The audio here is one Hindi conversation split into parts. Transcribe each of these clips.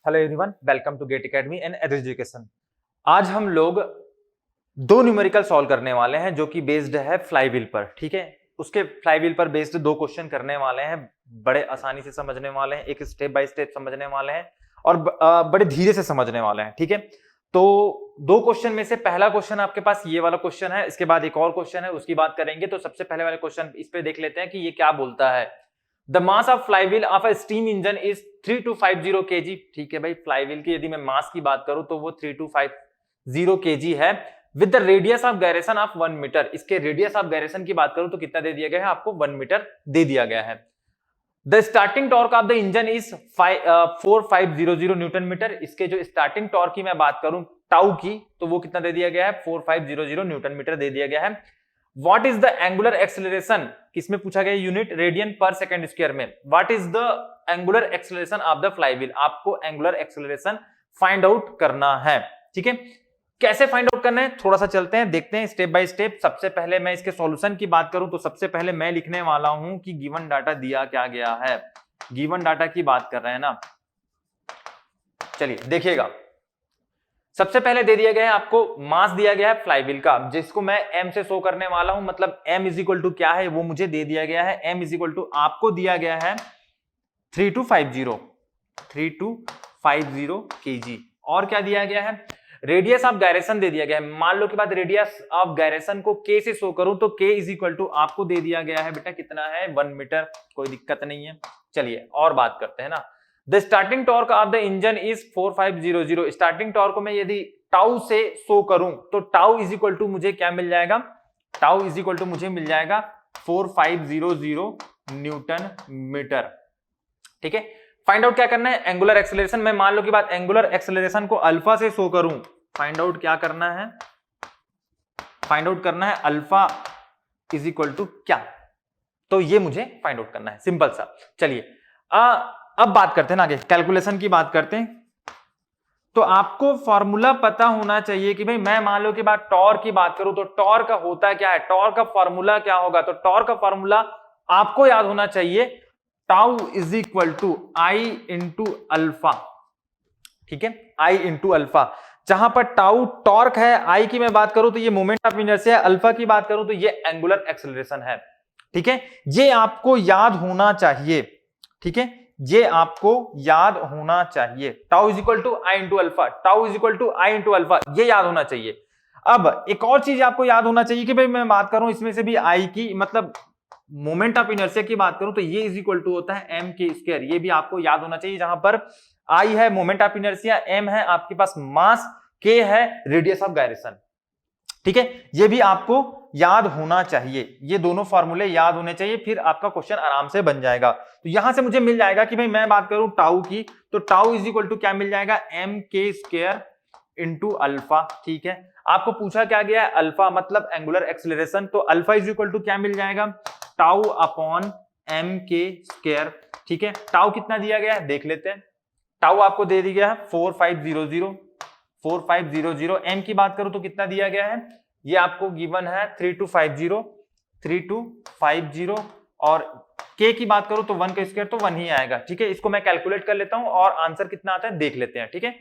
Hello everyone, welcome to GATE Academy and education. आज हम लोग दो न्यूमेरिकल सॉल्व करने वाले हैं जो कि बेस्ड है फ्लाईव्हील पर। ठीक है, उसके फ्लाईव्हील पर बेस्ड दो क्वेश्चन करने वाले हैं, बड़े आसानी से समझने वाले हैं, एक स्टेप बाय स्टेप समझने वाले हैं और बड़े धीरे से समझने वाले हैं। ठीक है, तो दो क्वेश्चन में से पहला क्वेश्चन आपके पास ये वाला क्वेश्चन है, इसके बाद एक और क्वेश्चन है, उसकी बात करेंगे। तो सबसे पहले वाले क्वेश्चन इस पे देख लेते हैं कि ये क्या बोलता है। The mass of flywheel of a steam engine is 3250 kg। ठीक है भाई, फ्लाईव्हील की यदि मैं मास की बात करूं तो वो 3250 kg है with the radius of gyration of 1 metre. इसके रेडियस ऑफ गायरेशन की बात करूं तो कितना दे दिया गया है आपको, 1 मीटर दे दिया गया है। The starting torque of the engine is 4500 newton metre. इसके जो स्टार्टिंग टॉर्क की मैं बात करूं टाउ की, तो वो कितना दे दिया गया है, 4500 न्यूटन मीटर दे दिया गया है। What is the angular acceleration, किसमें पूछा गया, unit radian per second square में। What is the angular acceleration of the flywheel, आपको एंगुलर एक्सेलरेशन फाइंड आउट करना है। ठीक है, कैसे फाइंड आउट करना है, थोड़ा सा चलते हैं, देखते हैं स्टेप बाय स्टेप। सबसे पहले मैं इसके सॉल्यूशन की बात करूं तो सबसे पहले मैं लिखने वाला हूं कि गिवन डाटा दिया क्या गया है। गिवन डाटा की बात कर रहे हैं ना, चलिए देखिएगा। सबसे पहले दे दिया गया है आपको मास दिया गया है फ्लाईव्हील का, जिसको मैं m से शो करने वाला हूं। मतलब m इज इक्वल टू क्या है वो मुझे दे दिया गया है। m इज इक्वल टू आपको दिया गया है 3250 kg। और क्या दिया गया है, रेडियस ऑफ गायरेशन दे दिया गया है। मान लो कि बात रेडियस ऑफ गायरेशन को k से शो करूं तो k इज इक्वल टू आपको दे दिया गया है बेटा कितना है, 1 मीटर। कोई दिक्कत नहीं है, चलिए और बात करते हैं ना। The starting torque of the engine is 4500। Starting torque को मैं यदि टाउ से शो करूं तो टाउ इज इक्वल टू मुझे क्या मिल जाएगा, टाउ इज इक्वल टू मुझे मिल जाएगा 4500 न्यूटन मीटर। ठीक है, फाइंड आउट क्या करना है, एंगुलर एक्सेलरेशन। मैं मान लो की बात एंगुलर एक्सेलरेशन को अल्फा से शो करूं, फाइंड आउट क्या करना है, फाइंड आउट करना है अल्फा इज इक्वल टू क्या, तो ये मुझे फाइंड आउट करना है, सिंपल सा। चलिए अब बात करते हैं ना आगे, कैलकुलेशन की बात करते हैं। तो आपको फॉर्मूला पता होना चाहिए कि भाई मैं मान लो कि बात टॉर्क की बात करूं तो टॉर्क का होता क्या है, टॉर्क का फॉर्मूला क्या होगा। तो टॉर्क का फॉर्मूला आपको याद होना चाहिए, tau is equal to I into alpha. ठीक है, आई इंटू अल्फा। जहां पर टाउ टॉर्क है, आई की मैं बात करूं तो ये मोमेंट ऑफ इनर्शिया है, अल्फा की बात करूं तो ये एंगुलर एक्सेलरेशन है। ठीक है, ये आपको याद होना चाहिए। ठीक है, ये आपको याद होना चाहिए, tau is equal to I into alpha, tau is equal to I into alpha, ये याद होना चाहिए। अब एक और चीज आपको याद होना चाहिए कि भाई मैं बात करूं इसमें से भी आई की, मतलब मोमेंट ऑफ इनर्शिया की बात करूं तो ये इज इक्वल टू होता है एम के स्क्वायर। ये भी आपको याद होना चाहिए, जहां पर आई है मोमेंट ऑफ इनर्शिया, एम है आपके पास मास, के है रेडियस ऑफ गायरेशन। ठीक है, ये भी आपको याद होना चाहिए, ये दोनों फॉर्मूले याद होने चाहिए, फिर आपका क्वेश्चन आराम से बन जाएगा। तो यहां से मुझे मिल जाएगा कि भाई मैं बात करूं टाउ की, तो टाउ इज इक्वल टू क्या मिल जाएगा, M K square into alpha. ठीक है, आपको पूछा क्या गया है, अल्फा मतलब एंगुलर एक्सेलरेशन, तो अल्फा इज इक्वल टू क्या मिल जाएगा, tau upon M K square. ठीक है, टाउ कितना दिया गया है देख लेते हैं। टाउ आपको दे दिया गया है 4500। एम की बात करूं तो कितना दिया गया है, ये आपको गिवन है 3250 और के की बात करूं तो 1 का स्क्वायर तो 1 ही आएगा। ठीक है, इसको मैं कैलकुलेट कर लेता हूं और आंसर कितना आता है देख लेते हैं। ठीक है,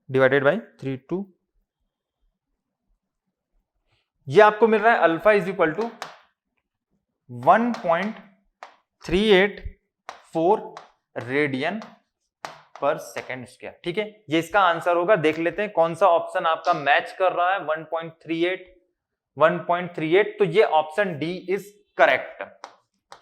डिवाइडेड बाय 32, ये आपको मिल रहा है alpha is equal to 1.384 radian per second square. ठीक है, ये इसका आंसर होगा। देख लेते हैं कौन सा ऑप्शन आपका मैच कर रहा है, 1.38, तो ये ऑप्शन डी इज करेक्ट।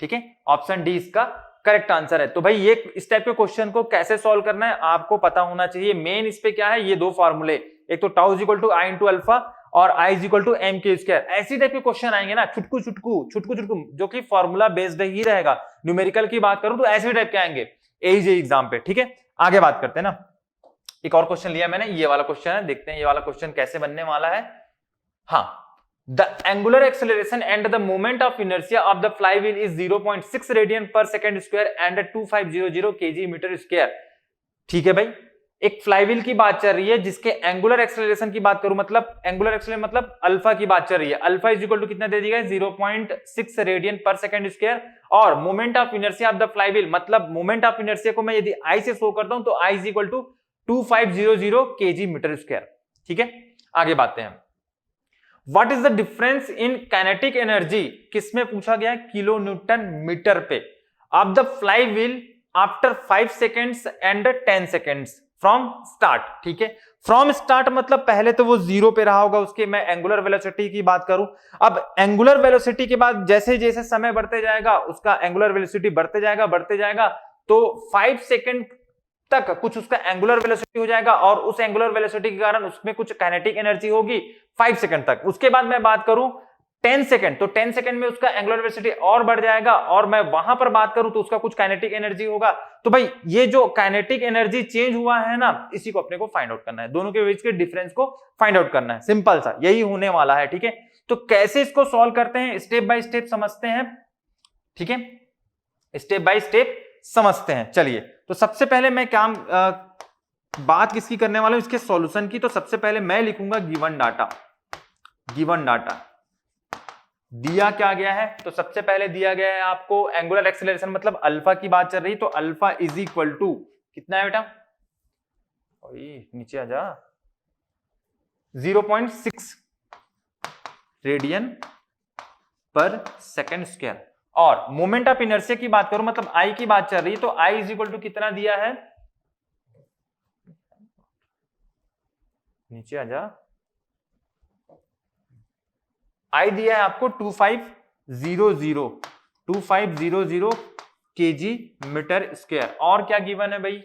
ठीक है, ऑप्शन डी इसका करेक्ट आंसर है। तो भाई ये इस टाइप के क्वेश्चन को कैसे सॉल्व करना है आपको पता होना चाहिए। मेन इस पे क्या है, ये दो फॉर्मूले, एक तो tau is equal to I into alpha और I is equal to M K square. ऐसी टाइप के क्वेश्चन आएंगे ना, छुटकू छुटकू जो कि फॉर्मूला बेस्ड ही रहेगा। न्यूमेरिकल की बात करूं तो ऐसे टाइप के आएंगे एजे एग्जाम पे। ठीक है, आगे बात करते हैं ना। एक और क्वेश्चन लिया मैंने, ये वाला क्वेश्चन है, देखते हैं ये वाला क्वेश्चन कैसे बनने वाला है। हाँ, the angular acceleration and the moment of inertia of the flywheel is 0.6 radian per second square and 2500 kg metre square. ठीक है भाई, एक फ्लाईव्हील की बात चल रही है जिसके एंगुलर एक्सेलरेशन की बात करूं, मतलब एंगुलर एक्सेलरेशन मतलब अल्फा की बात चल रही है। अल्फा इज इक्वल टू कितना दे दिया है 0.6 रेडियन पर सेकंड स्क्वायर, और moment of inertia of the flywheel मतलब मोमेंट ऑफ इनर्शिया को मैं यदि आई से शो करता हूं तो I is equal to 2500 KG metre square. ठीक है, आगे बातें हैं। What is the difference in kinetic energy, किसमें पूछा गया है, किलो न्यूटन मीटर पे, of the flywheel after 5 seconds and 10 seconds from start. ठीक है, फ्रॉम स्टार्ट मतलब पहले तो वो जीरो पे रहा होगा, उसके मैं एंगुलर वेलोसिटी की बात करूं। अब एंगुलर वेलोसिटी के बाद जैसे जैसे समय बढ़ते जाएगा उसका एंगुलर वेलोसिटी बढ़ते जाएगा, तो 5 सेकेंड तक कुछ उसका एंगुलर वेलोसिटी हो जाएगा, और उस एंगुलर वेलोसिटी के कारण उसमें कुछ काइनेटिक एनर्जी होगी 5 सेकेंड तक। उसके बाद मैं बात करूं 10 सेकेंड, तो 10 सेकेंड में उसका एंगुलर वेलोसिटी और बढ़ जाएगा, और मैं वहां पर बात करूं तो उसका कुछ काइनेटिक एनर्जी होगा। तो भाई ये जो काइनेटिक एनर्जी चेंज हुआ है ना, इसी को अपने को फाइंड आउट करना है, दोनों के बीच के डिफरेंस को फाइंड आउट करना है, सिंपल सा यही होने वाला है। ठीक है, तो कैसे इसको सॉल्व करते हैं, स्टेप बाय स्टेप समझते हैं। ठीक है, स्टेप बाय स्टेप समझते हैं। चलिए, तो सबसे पहले मैं बात किसकी करने वाला हूं, इसके सॉल्यूशन की। तो सबसे पहले मैं लिखूंगा गिवन डाटा। गिवन डाटा दिया क्या गया है, तो सबसे पहले दिया गया है आपको एंगुलर एक्सेलरेशन मतलब अल्फा की बात चल रही, तो अल्फा इज इक्वल टू कितना है बेटा, नीचे आ जा, 0.6 रेडियन पर सेकेंड स्क्वायर। और मोमेंट ऑफ इनर्शिया की बात करूं मतलब आई की बात चल रही है, तो आई इज इक्वल टू कितना दिया है, नीचे आ जा, आई दिया है आपको 2500 केजी मीटर स्क्वायर। और क्या गिवन है भाई,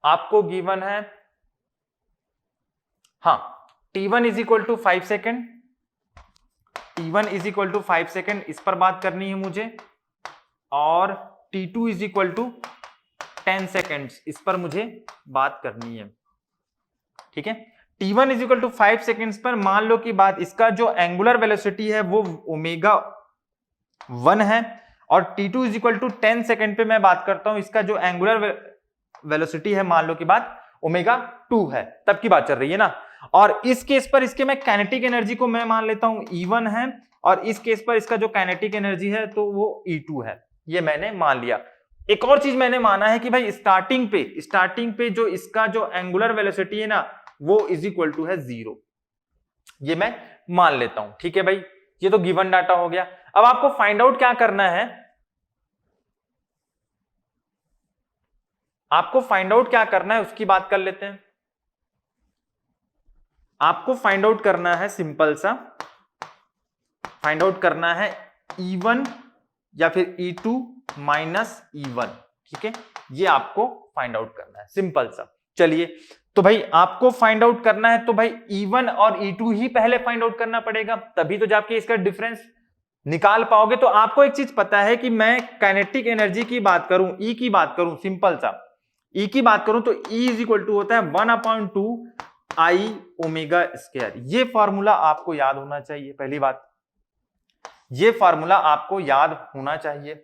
आपको गिवन है हाँ T1 is equal to 5 second, T1 is equal to 5 second, इस पर बात करनी है मुझे, और T2 is equal to 10 seconds, इस पर मुझे बात करनी है। ठीक है, T1 is equal to 5 seconds पर मान लो कि बात इसका जो एंगुलर वेलोसिटी है वो ओमेगा 1 है, और T2 is equal to 10 second पे मैं बात करता हूं इसका जो एंगुलर वेलोसिटी है मान लो कि बात ओमेगा 2 है, तब की बात चल रही है ना। और इस केस पर इसके मैं काइनेटिक एनर्जी को मैं मान लेता हूं E1 है, और इस केस पर इसका जो काइनेटिक एनर्जी है तो वो E2 है, ये मैंने मान लिया। एक और चीज मैंने माना है कि भाई स्टार्टिंग पे जो इसका जो एंगुलर वेलोसिटी है ना वो इज इक्वल टू है 0, ये मैं मान लेता हूं। ठीक है भाई, ये तो गिवन डाटा हो गया। अब आपको फाइंड आउट क्या करना है, आपको फाइंड आउट क्या करना है उसकी बात कर लेते हैं। आपको फाइंड आउट करना है सिंपल सा, फाइंड आउट करना है E1 या फिर E2 माइनस E1। ठीक है, ये आपको फाइंड आउट करना है सिंपल सा। चलिए, तो भाई आपको फाइंड आउट करना है तो भाई E1 और E2 ही पहले फाइंड आउट करना पड़ेगा, तभी तो जाके इसका डिफरेंस निकाल पाओगे। तो आपको एक चीज पता है कि मैं काइनेटिक एनर्जी की बात करूं, E की बात करूं, सिंपल सा E की बात करूं तो E इज इक्वल टू होता है 1/2 I ओमेगा स्क्वायर। ये फॉर्मूला आपको याद होना चाहिए, पहली बात ये फॉर्मूला आपको याद होना चाहिए,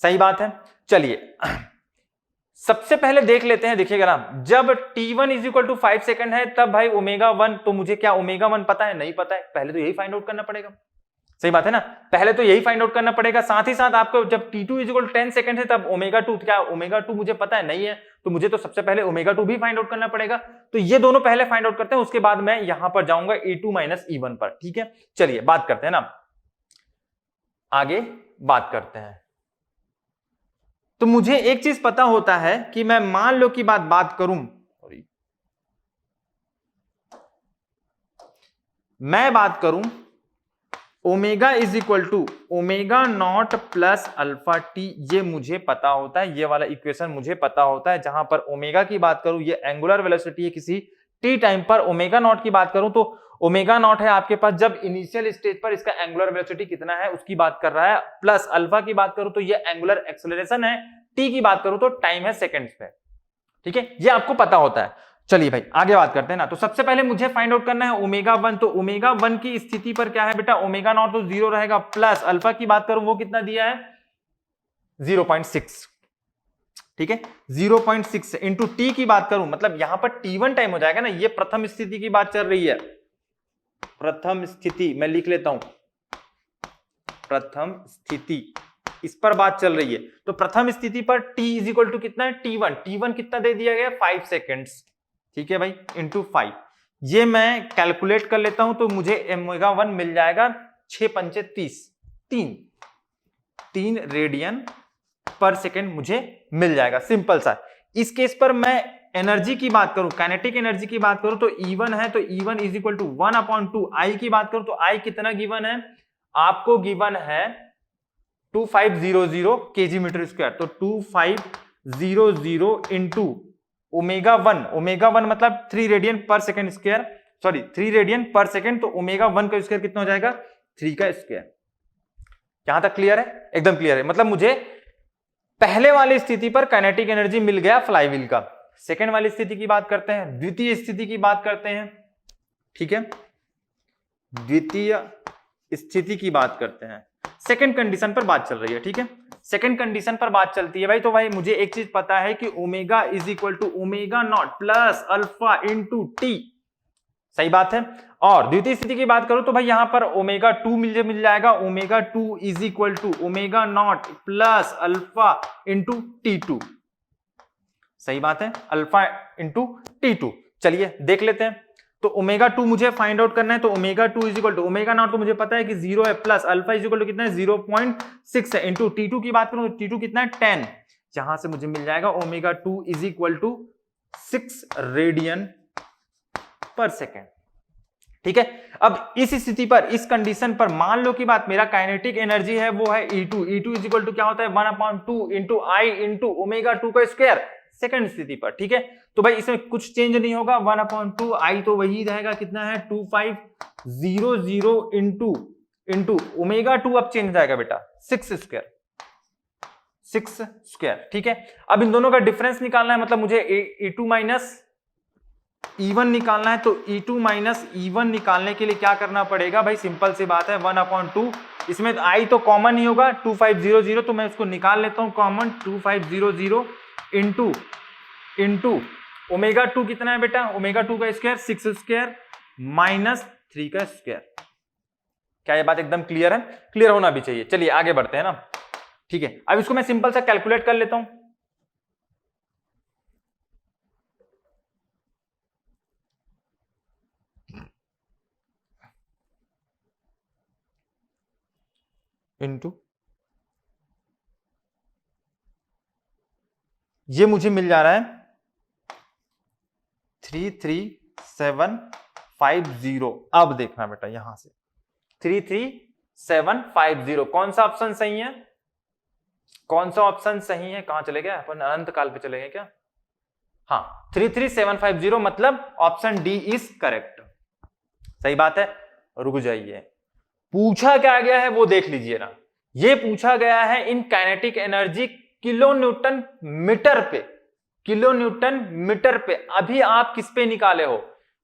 सही बात है। चलिए सबसे पहले देख लेते हैं, देखिएगा ना, जब T1 is equal to 5 second है तब भाई ओमेगा 1, तो मुझे क्या ओमेगा 1 पता है, नहीं पता है, पहले तो यही फाइंड आउट करना पड़ेगा, सही बात है ना, पहले तो यही फाइंड आउट करना पड़ेगा। साथ ही साथ आपको जब T2 is equal to 10 second है तब ओमेगा 2, क्या ओमेगा 2 मुझे पता है, नहीं है, तो मुझे तो सबसे पहले ओमेगा 2 भी फाइंड आउट करना पड़ेगा। तो ये दोनों पहले फाइंड आउट करते हैं, उसके बाद मैं यहां पर जाऊंगा E2 माइनस E1 पर। ठीक है, चलिए बात करते हैं ना, आगे बात करते हैं। तो मुझे एक चीज पता होता है कि मैं मान लो की बात करूं, मैं बात करूं omega is equal to omega not plus alpha T, ये मुझे पता होता है, ये वाला इक्वेशन मुझे पता होता है। जहां पर ओमेगा की बात करूं ये एंगुलर वेलोसिटी है किसी टी टाइम पर, ओमेगा नॉट की बात करूं तो ओमेगा नॉट है आपके पास जब इनिशियल स्टेज पर इसका एंगुलर वेलोसिटी कितना है उसकी बात कर रहा है, प्लस अल्फा की बात करूं तो ये एंगुलर एक्सेलरेशन है, टी की बात करूं तो टाइम है सेकंड्स पे। ठीक है, ये आपको पता होता है। चलिए भाई आगे बात करते हैं ना। तो सबसे पहले मुझे फाइंड आउट करना है ओमेगा 1, तो ओमेगा 1 की स्थिति पर क्या है बेटा, ओमेगा नॉट तो 0 रहेगा, प्लस अल्फा की बात करूं वो कितना दिया है 0.6। ठीक है 0.6 इंटू टी की बात करूं मतलब यहां पर T1 टाइम हो जाएगा ना, ये प्रथम स्थिति की बात चल रही है, प्रथम स्थिति मैं लिख लेता हूं, प्रथम स्थिति इस पर बात चल रही है। तो प्रथम स्थिति पर t इज इक्वल टू कितना है T1 कितना दे दिया गया 5 सेकेंड्स, ठीक है भाई, इंटू 5। ये मैं कैलकुलेट कर लेता हूं तो मुझे ओमेगा 1 मिल जाएगा 6 पंचे 30, 3 रेडियन पर सेकेंड मुझे मिल जाएगा, सिंपल सा। इस केस पर मैं एनर्जी की बात करूं, काइनेटिक एनर्जी की बात करूं तो E1 है, तो E1 इज इक्वल टू 1/2। आई की बात करूं तो आई कितना गिवन है आपको, गिवन है 2500 केजी मीटर स्क्वायर। तो 2500 इंटू ओमेगा 1 मतलब 3 radian per second square, sorry 3 radian per second, तो ओमेगा 1 का स्क्वायर कितना हो जाएगा 3 का स्क्वायर। यहां तक क्लियर है? एकदम क्लियर है। मतलब मुझे पहले वाली स्थिति पर काइनेटिक एनर्जी मिल गया फ्लाईव्हील का। सेकेंड वाली स्थिति की बात करते हैं, द्वितीय स्थिति की बात करते हैं, ठीक है, द्वितीय स्थिति की बात करते हैं। सेकेंड कंडीशन पर बात चल रही है, ठीक है, सेकेंड कंडीशन पर बात चलती है भाई। तो भाई मुझे एक चीज पता है कि omega is equal to omega not plus alpha into T, सही बात है। और द्वितीय स्थिति की बात करूं तो भाई यहां पर ओमेगा 2 मिल जाएगा, omega 2 is equal to omega not plus alpha into T2, सही बात है, अल्फा इंटू T2। चलिए देख लेते हैं। तो ओमेगा 2 मुझे फाइंड आउट करना है, तो omega 2 is equal to omega not तो मुझे पता है कि 0 है, plus alpha is equal to कितना है 0.6 है, इंटू T2 की बात करूं तो T2 कितना है 10, जहां से मुझे मिल जाएगा omega 2 is equal to 6 radian per second, ठीक है। अब इस स्थिति पर, इस कंडीशन पर मान लो कि बात मेरा काइनेटिक एनर्जी है वो है E2 इज इक्वल टू क्या होता है 1/2 इंटू आई इंटू ओमेगा 2 का स्क्वायर, सेकंड स्थिति पर, ठीक है। तो भाई इसमें कुछ चेंज नहीं होगा, 1/2 आई तो वही रहेगा, कितना है 2500 इंटू ओमेगा 2 अब चेंज जाएगा बेटा 6 स्क्वायर, ठीक है। अब इन दोनों का डिफरेंस निकालना है, मतलब मुझे E2 माइनस E1 निकालना है। तो E2 माइनस E1 निकालने के लिए क्या करना पड़ेगा भाई, सिंपल सी बात है 1/2, इसमें आई तो कॉमन ही होगा 2500, तो मैं उसको निकाल लेता हूं कॉमन, 2500 इंटू ओमेगा 2 कितना है बेटा, ओमेगा 2 का स्क्वायर 6 स्क्वायर माइनस 3 का स्क्वायर। क्या ये बात एकदम क्लियर है? क्लियर होना भी चाहिए। चलिए आगे बढ़ते हैं ना, ठीक है। अब इसको मैं सिंपल सा कैलकुलेट कर लेता हूं। इंटू ये मुझे मिल जा रहा है 33750। अब देखना बेटा यहां से 33750 कौन सा ऑप्शन सही है, कौन सा ऑप्शन सही है, कहां चले गए अपन, अनंत काल पे चले गए क्या? हाँ 33750 मतलब ऑप्शन डी इज करेक्ट, सही बात है। रुक जाइए, पूछा क्या गया है वो देख लीजिए ना। ये पूछा गया है in kinetic energy kilo newton metre पे, किलो न्यूटन मीटर पे। अभी आप किस पे निकाले हो,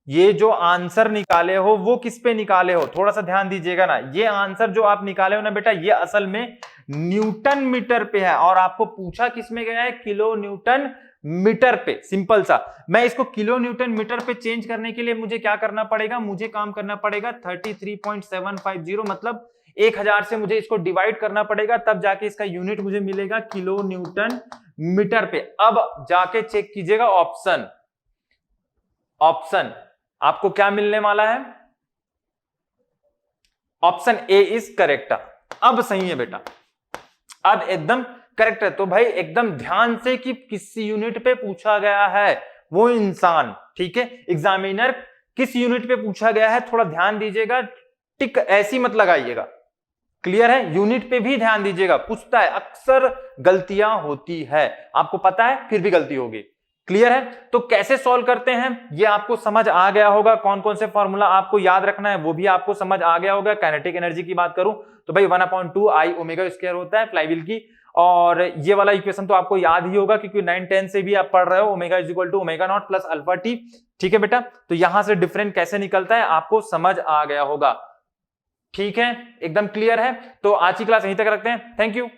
ये जो आंसर निकाले हो वो किस पे निकाले हो, थोड़ा सा ध्यान दीजिएगा ना। ये आंसर जो आप निकाले हो ना बेटा, ये असल में न्यूटन मीटर पे है, और आपको पूछा किस में गया है, किलो न्यूटन मीटर पे। सिंपल सा, मैं इसको किलो न्यूटन मीटर पे चेंज करने के लिए मुझे क्या करना पड़ेगा, मुझे काम करना पड़ेगा 33.750, मतलब 1000 से मुझे इसको डिवाइड करना पड़ेगा, तब जाके इसका यूनिट मुझे मिलेगा किलो न्यूटन मीटर पे। अब जाके चेक कीजिएगा ऑप्शन, ऑप्शन आपको क्या मिलने वाला है, ऑप्शन ए इज करेक्ट। अब सही है बेटा, अब एकदम करेक्ट है। तो भाई एकदम ध्यान से कि किस यूनिट पे पूछा गया है वो इंसान, ठीक है, एग्जामिनर किस यूनिट पे पूछा गया है थोड़ा ध्यान दीजिएगा, टिक ऐसी मत लगाइएगा, क्लियर है। यूनिट पे भी ध्यान दीजिएगा, पूछता है, अक्सर गलतियां होती है, आपको पता है फिर भी गलती होगी, क्लियर है। तो कैसे सॉल्व करते हैं ये आपको समझ आ गया होगा, कौन कौन से फॉर्मूला आपको याद रखना है वो भी आपको समझ आ गया होगा। काइनेटिक एनर्जी की बात करूं तो भाई 1/2 आई ओमेगा स्क्वायर होता है फ्लाईव्हील की, और ये वाला इक्वेशन तो आपको याद ही होगा क्योंकि 9-10 से भी आप पढ़ रहे हो, omega is equal to omega not plus alpha T, ठीक है बेटा। तो यहां से डिफरेंट कैसे निकलता है आपको समझ आ गया होगा, ठीक है, एकदम क्लियर है। तो आज की क्लास यहीं तक रखते हैं, थैंक यू।